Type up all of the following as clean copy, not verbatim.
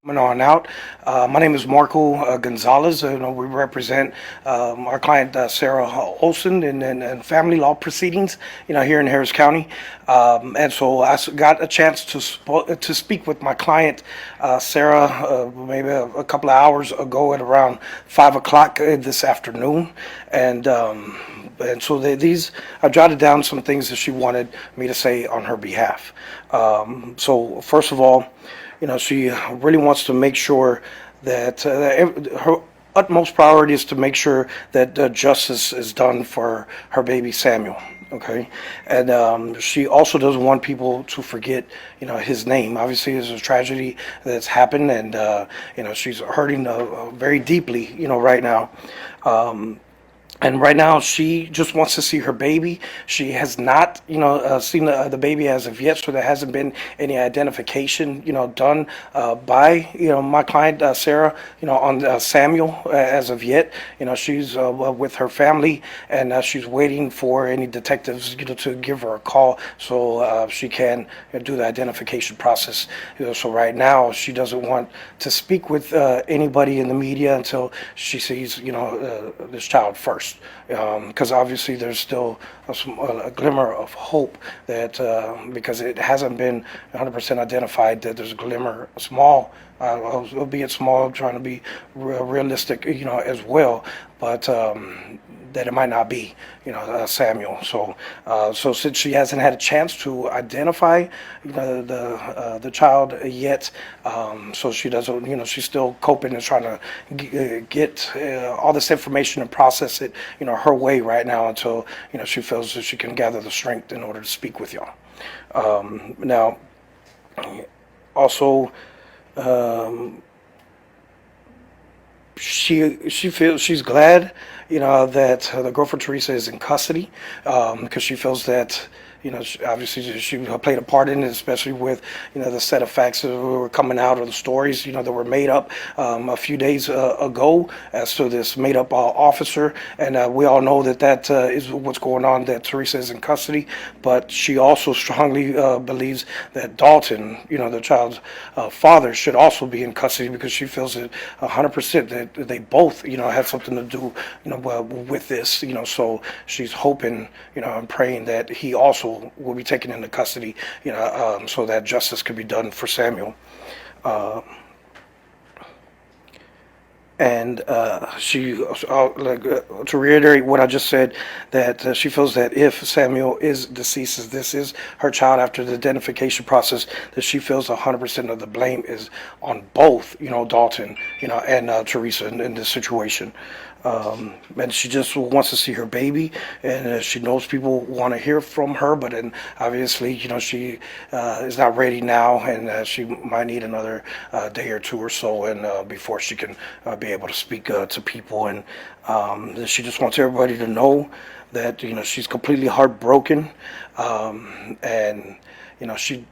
Coming on out. My name is Marco Gonzalez. We represent our client Sarah Olson in family law proceedings, here in Harris County. And so got a chance to speak with my client Sarah maybe a couple of hours ago at around 5 o'clock this afternoon, and so these I jotted down some things that she wanted me to say on her behalf. So first of all, she really wants to make sure that her utmost priority is to make sure that justice is done for her baby Samuel. Okay, and she also doesn't want people to forget, his name. Obviously, there's a tragedy that's happened, and she's hurting very deeply, right now. And right now, she just wants to see her baby. She has not, seen the baby as of yet, so there hasn't been any identification, done by, my client Sarah, on Samuel as of yet. She's with her family, and she's waiting for any detectives, to give her a call so she can do the identification process. So right now, she doesn't want to speak with anybody in the media until she sees, this child first. Because obviously there's still a glimmer of hope that because it hasn't been 100% identified, that there's a glimmer, small, albeit small, trying to be realistic, as well, but that it might not be, Samuel. So since she hasn't had a chance to identify, the child yet, so she doesn't, she's still coping and trying to get all this information and process it, her way right now until, she feels that she can gather the strength in order to speak with y'all. Now, also, she feels she's glad, that the girlfriend Theresa is in custody, because she feels that, obviously she played a part in it, especially with, the set of facts that were coming out, or the stories, that were made up a few days ago as to this made-up officer. And we all know that is what's going on, that Theresa is in custody. But she also strongly believes that Dalton, the child's father, should also be in custody, because she feels that 100% that they both, have something to do, with this. So she's hoping, and praying that he also will be taken into custody, so that justice can be done for Samuel. And to reiterate what I just said, that she feels that if Samuel is deceased, as this is her child after the identification process, that she feels 100% of the blame is on both, Dalton, and Theresa in this situation. And she just wants to see her baby, and she knows people want to hear from her, but then obviously, she is not ready now, and she might need another day or two or so, and before she can be able to speak to people. And she just wants everybody to know that, she's completely heartbroken, and, she,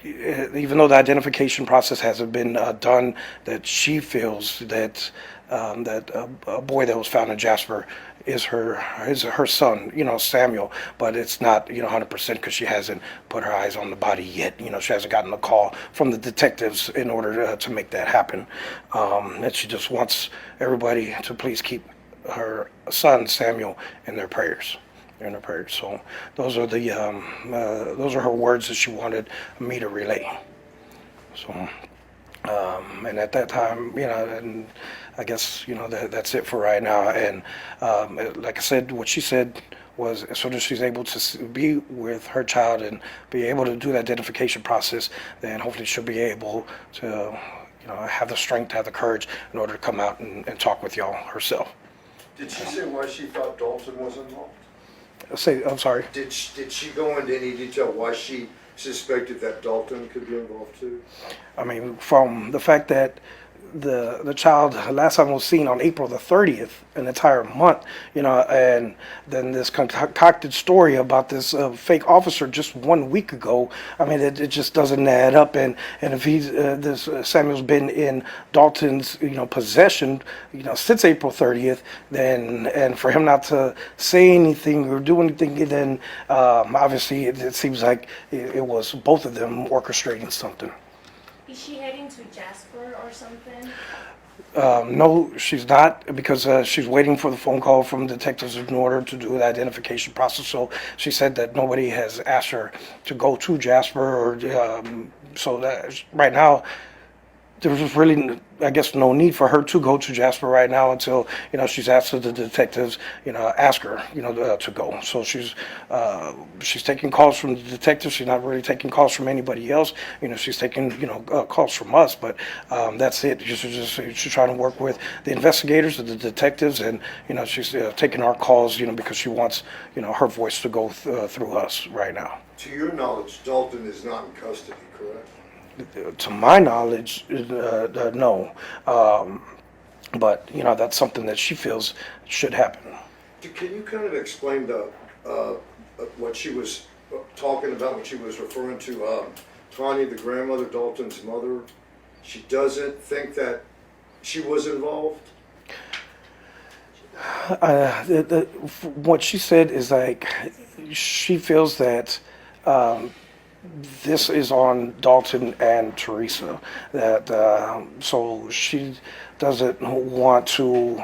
even though the identification process hasn't been done, that she feels that that a boy that was found in Jasper is her son, Samuel, but it's not, 100%, because she hasn't put her eyes on the body yet. She hasn't gotten a call from the detectives in order to make that happen. And she just wants everybody to please keep her son Samuel in their prayers. So those are those are her words that she wanted me to relay. So. And at that time, and I guess, that's it for right now. And like I said, what she said was, as soon as she's able to be with her child and be able to do the identification process, then hopefully she'll be able to, have the strength, have the courage in order to come out and talk with y'all herself. Did she say why she thought Dalton was involved? I'm sorry. Did she go into any detail why she suspected that Dalton could be involved too? I mean, from the fact that the child last time was seen on April the 30th, an entire month, and then this concocted story about this fake officer just 1 week ago. I mean, it just doesn't add up. And if he's this Samuel's been in Dalton's possession since April 30th, then, and for him not to say anything or do anything, then obviously it seems like it was both of them orchestrating something. Is she heading to Jasper or something? No, she's not, because she's waiting for the phone call from detectives in order to do the identification process. So she said that nobody has asked her to go to Jasper, or so that right now there's really, I guess, no need for her to go to Jasper right now until, she's asked the detectives, ask her, to go. So she's taking calls from the detectives. She's not really taking calls from anybody else. She's taking, calls from us, but that's it. She's trying to work with the investigators, the detectives, and, she's taking our calls, because she wants, her voice to go through us right now. To your knowledge, Dalton is not in custody, correct? To my knowledge, no. But that's something that she feels should happen. Can you kind of explain what she was talking about when she was referring to Tanya, the grandmother, Dalton's mother? She doesn't think that she was involved? What she said is like she feels that this is on Dalton and Theresa. That so she doesn't want to.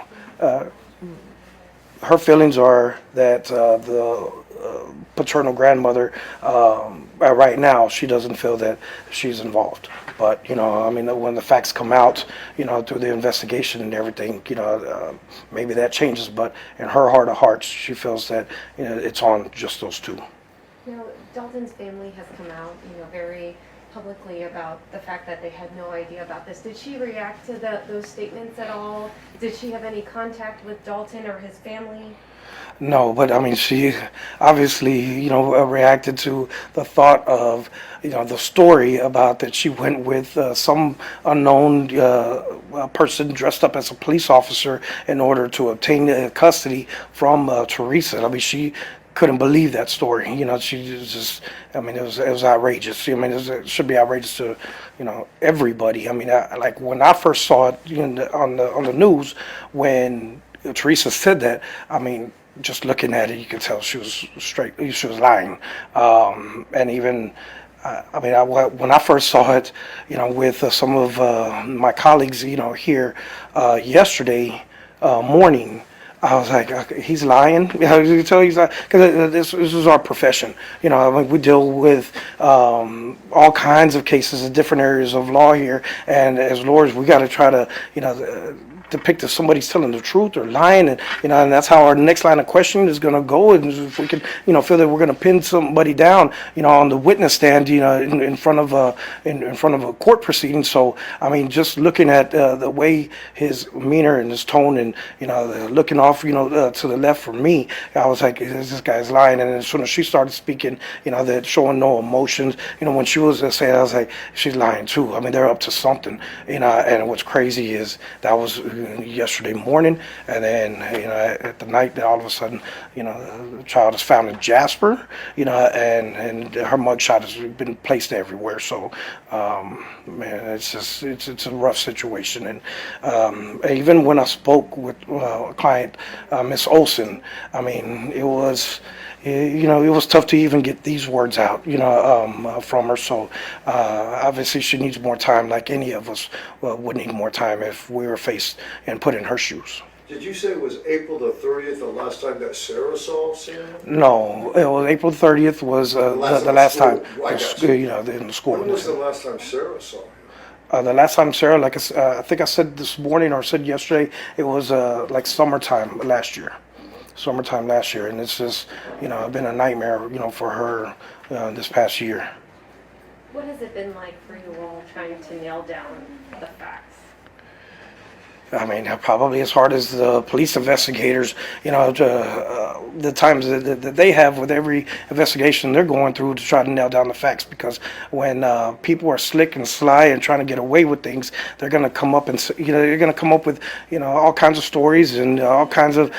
Her feelings are that the paternal grandmother, right now, she doesn't feel that she's involved. But when the facts come out, through the investigation and everything, maybe that changes. But in her heart of hearts, she feels that it's on just those two. Dalton's family has come out, very publicly about the fact that they had no idea about this. Did she react to those statements at all? Did she have any contact with Dalton or his family? No, but she obviously, reacted to the thought of, the story about that she went with some unknown person dressed up as a police officer in order to obtain custody from Theresa. She couldn't believe that story. She just, it was outrageous. It should be outrageous to, everybody. Like when I first saw it on the news, when Theresa said that, just looking at it, you could tell she was lying. And even, when I first saw it, with some of my colleagues, here yesterday morning, I was like, okay, he's lying. You tell he's lying, because this is our profession. We deal with all kinds of cases in different areas of law here, and as lawyers, we got to try to, depict if somebody's telling the truth or lying, and and that's how our next line of questioning is going to go. And if we can, feel that we're going to pin somebody down, on the witness stand, in front of a court proceeding. So just looking at the way his demeanor and his tone, and looking off, to the left from me, I was like, this guy's lying. And as soon as she started speaking, that showing no emotions, when she was saying, I was like, she's lying too. They're up to something, And what's crazy is that was yesterday morning, and then at the night, all of a sudden, the child is found in Jasper, and her mugshot has been placed everywhere. So, man, it's a rough situation. And even when I spoke with a client, Miss Olson, it was. It was tough to even get these words out, from her. So obviously she needs more time, like any of us would need more time if we were faced and put in her shoes. Did you say it was April the 30th, the last time that Sarah saw Sam? No, it was April 30th was the last time, in the school. When was the last time Sarah saw him? The last time Sarah, like I think I said this morning or said yesterday, it was like summertime last year. And it's just, been a nightmare, for her this past year. What has it been like for you all trying to nail down the facts? Probably as hard as the police investigators, the times that they have with every investigation they're going through to try to nail down the facts. Because when people are slick and sly and trying to get away with things, they're going to come up and, they're going to come up with, all kinds of stories and all kinds of,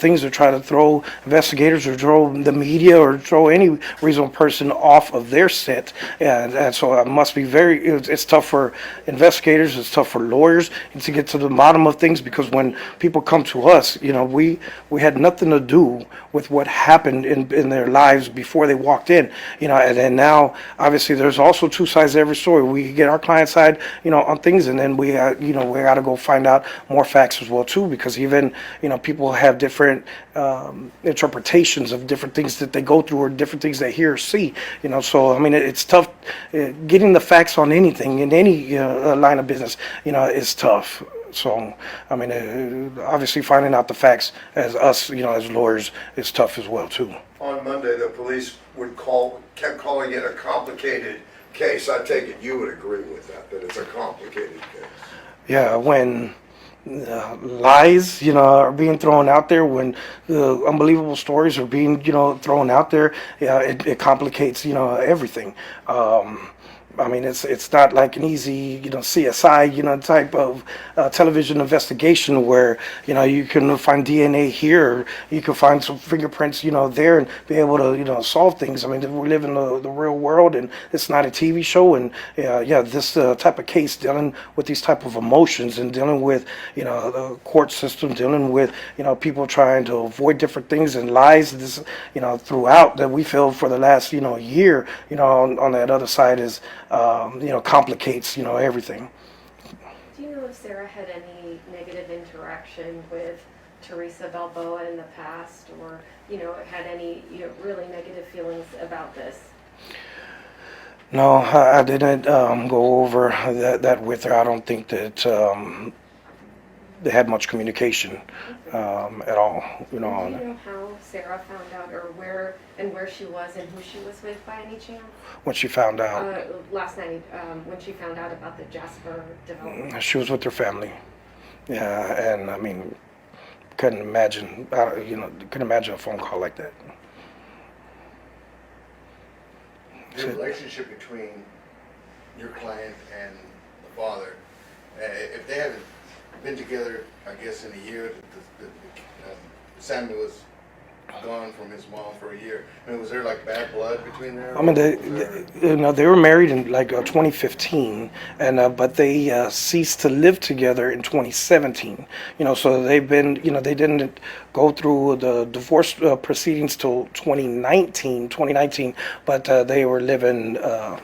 things to try to throw investigators or throw the media or throw any reasonable person off of their scent. And so it must be it's tough for investigators, it's tough for lawyers to get to the bottom of things, because when people come to us, we had nothing to do with what happened in their lives before they walked in, and then now obviously there's also two sides to every story. We get our client side, on things, and then we got to go find out more facts as well too, because even, people have different interpretations of different things that they go through or different things they hear or see, so I mean it's tough getting the facts on anything in any line of business, is tough. So, I mean, obviously finding out the facts as us, as lawyers, is tough as well too. On Monday, the police kept calling it a complicated case. I take it you would agree with that it's a complicated case. Yeah, when lies, are being thrown out there, when unbelievable stories are being, thrown out there, it complicates, everything. I mean, it's not like an easy, CSI, type of television investigation where, you can find DNA here, you can find some fingerprints, there, and be able to, solve things. I mean, we live in the real world, and it's not a TV show. And this type of case, dealing with these type of emotions and dealing with, the court system, dealing with, people trying to avoid different things and lies, this, throughout that we feel for the last, year, on that other side is, complicates, everything. Do you know if Sarah had any negative interaction with Theresa Balboa in the past, or, had any, really negative feelings about this? No, I didn't go over that with her. I don't think that they had much communication at all. Do you know how Sarah found out, or where she was and who she was with by any chance? When she found out, last night, when she found out about the Jasper development. she was with her family. Yeah, and I mean, couldn't imagine a phone call like that. The relationship between your client and the father, if they haven't been together, I guess, in a year, Samuel was gone from his mom for a year. I mean, was there like bad blood between them? I mean, they were married in like 2015, and but they ceased to live together in 2017. So they've been, they didn't go through the divorce proceedings till 2019, but they were living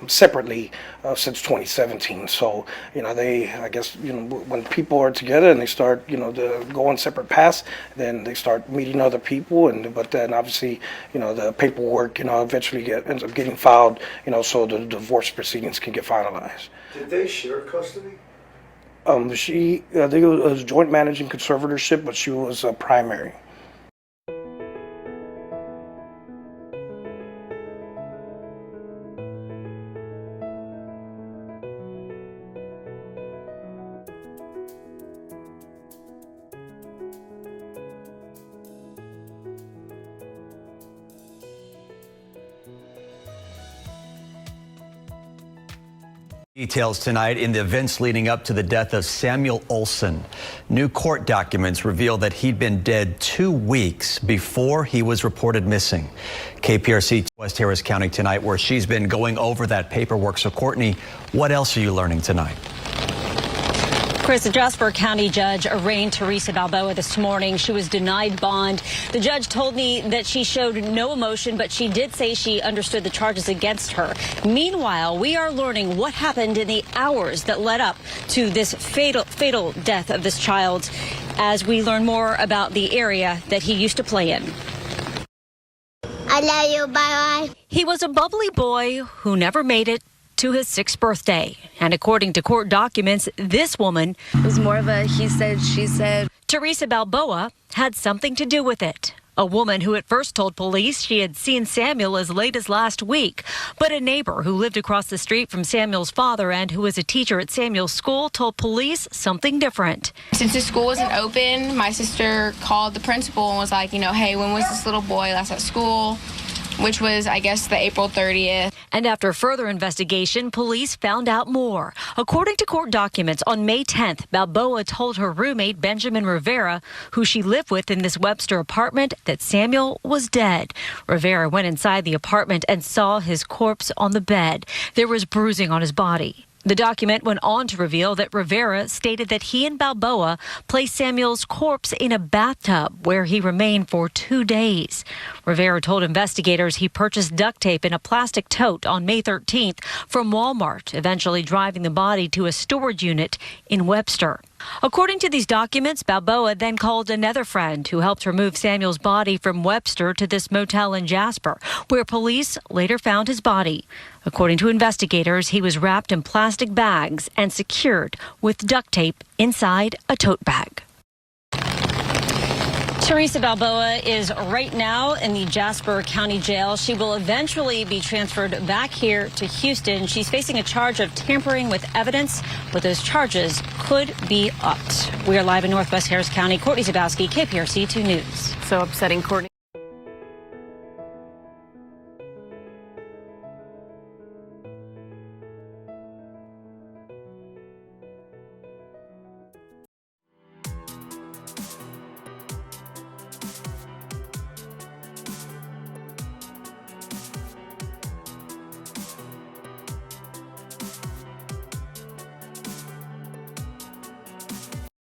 separately since 2017. So they, I guess, when people are together and they start, to go on separate paths, then they start meeting other people, but then obviously, the paperwork, eventually ends up getting filed, so the divorce proceedings can get finalized. Did they share custody? I think it was joint managing conservatorship, but she was primary. Details tonight in the events leading up to the death of Samuel Olson. New court documents reveal that he'd been dead 2 weeks before he was reported missing. KPRC West Harris County tonight, where she's been going over that paperwork. So Courtney, what else are you learning tonight? Chris, a Jasper County judge arraigned Theresa Balboa this morning. She was denied bond. The judge told me that she showed no emotion, but she did say she understood the charges against her. Meanwhile, we are learning what happened in the hours that led up to this fatal death of this child as we learn more about the area that he used to play in. I love you, bye-bye. He was a bubbly boy who never made it to his 6th birthday. And according to court documents, this woman, It was more of a he said, she said. Theresa Balboa, had something to do with it. A woman who at first told police she had seen Samuel as late as last week. But a neighbor who lived across the street from Samuel's father and who was a teacher at Samuel's school told police something different. Since the school wasn't open, my sister called the principal and was like, hey, when was this little boy last at school? Which was, I guess, the April 30th. And after further investigation, police found out more. According to court documents, on May 10th, Balboa told her roommate, Benjamin Rivera, who she lived with in this Webster apartment, that Samuel was dead. Rivera went inside the apartment and saw his corpse on the bed. There was bruising on his body. The document went on to reveal that Rivera stated that he and Balboa placed Samuel's corpse in a bathtub where he remained for 2 days. Rivera told investigators he purchased duct tape in a plastic tote on May 13th from Walmart, eventually driving the body to a storage unit in Webster. According to these documents, Balboa then called another friend who helped remove Samuel's body from Webster to this motel in Jasper, where police later found his body. According to investigators, he was wrapped in plastic bags and secured with duct tape inside a tote bag. Theresa Balboa is right now in the Jasper County Jail. She will eventually be transferred back here to Houston. She's facing a charge of tampering with evidence, but those charges could be upped. We are live in Northwest Harris County. Courtney Zabowski, KPRC 2 News. So upsetting, Courtney.